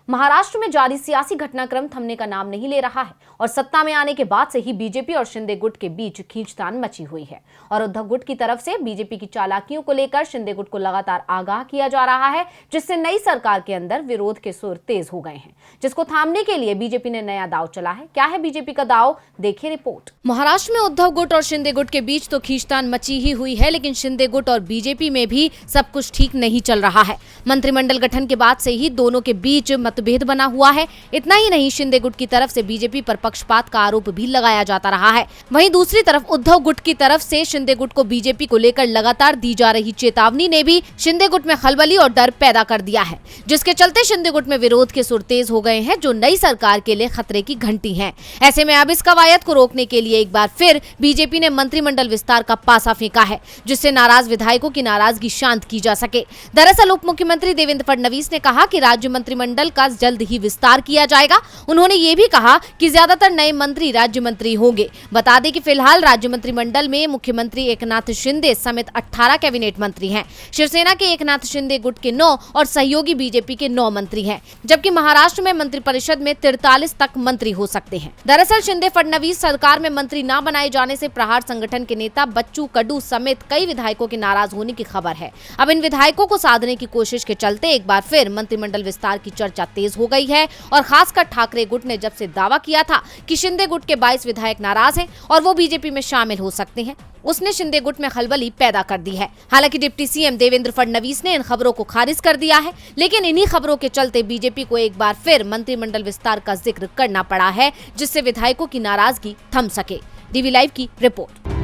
महाराष्ट्र में जारी सियासी घटनाक्रम थमने का नाम नहीं ले रहा है और सत्ता में आने के बाद से ही बीजेपी और शिंदे गुट के बीच खींचतान मची हुई है और उद्धव गुट की तरफ से बीजेपी की चालाकियों को लेकर शिंदे गुट को लगातार आगाह किया जा रहा है, जिससे नई सरकार के अंदर विरोध के सुर तेज हो गए हैं, जिसको थामने के लिए बीजेपी ने नया दांव चला है। क्या है बीजेपी का दांव, देखिए रिपोर्ट। महाराष्ट्र में उद्धव गुट और शिंदे गुट के बीच तो खींचतान मची ही हुई है, लेकिन शिंदे गुट और बीजेपी में भी सब कुछ ठीक नहीं चल रहा है। मंत्रिमंडल गठन के बाद से ही दोनों के बीच मतभेद बना हुआ है। इतना ही नहीं, शिंदे गुट की तरफ से बीजेपी पर पक्षपात का आरोप भी लगाया जाता रहा है। वहीं दूसरी तरफ उद्धव गुट की तरफ से शिंदे गुट को बीजेपी को लेकर लगातार दी जा रही चेतावनी ने भी शिंदे गुट में खलबली और डर पैदा कर दिया है, जिसके चलते शिंदे गुट में विरोध के सुर तेज हो गए हैं, जो नई सरकार के लिए खतरे की घंटी है। ऐसे में अब इस कवायद को रोकने के लिए एक बार फिर बीजेपी ने मंत्रिमंडल विस्तार का पासा फेंका है, जिससे नाराज विधायकों की नाराजगी शांत की जा सके। दरअसल उप मुख्यमंत्री देवेंद्र फडणवीस ने कहा कि राज्य मंत्रिमंडल का जल्द ही विस्तार किया जाएगा। उन्होंने ये भी कहा कि ज्यादातर नए मंत्री राज्य मंत्री होंगे। बता दें कि फिलहाल राज्य मंत्रिमंडल में मुख्यमंत्री एकनाथ शिंदे समेत 18 कैबिनेट मंत्री हैं। शिवसेना के एकनाथ शिंदे गुट के 9 और सहयोगी बीजेपी के 9 मंत्री हैं, जबकि महाराष्ट्र में मंत्रिपरिषद में 43 तक मंत्री हो सकते हैं। दरअसल शिंदे फडणवीस सरकार में मंत्री न बनाए जाने से प्रहार संगठन के नेता बच्चू कडू समेत कई विधायकों के नाराज होने की खबर है। अब इन विधायकों को साधने की कोशिश के चलते एक बार फिर मंत्रिमंडल विस्तार की चर्चा तेज हो गई है और खासकर ठाकरे गुट ने जब से दावा किया था कि शिंदे गुट के 22 विधायक नाराज हैं और वो बीजेपी में शामिल हो सकते हैं, उसने शिंदे गुट में खलबली पैदा कर दी है। हालांकि डिप्टी सीएम देवेंद्र फडणवीस ने इन खबरों को खारिज कर दिया है, लेकिन इन्हीं खबरों के चलते बीजेपी को एक बार फिर मंत्रिमंडल विस्तार का जिक्र करना पड़ा है, जिससे विधायकों की नाराजगी थम सके। डीवी लाइव की रिपोर्ट।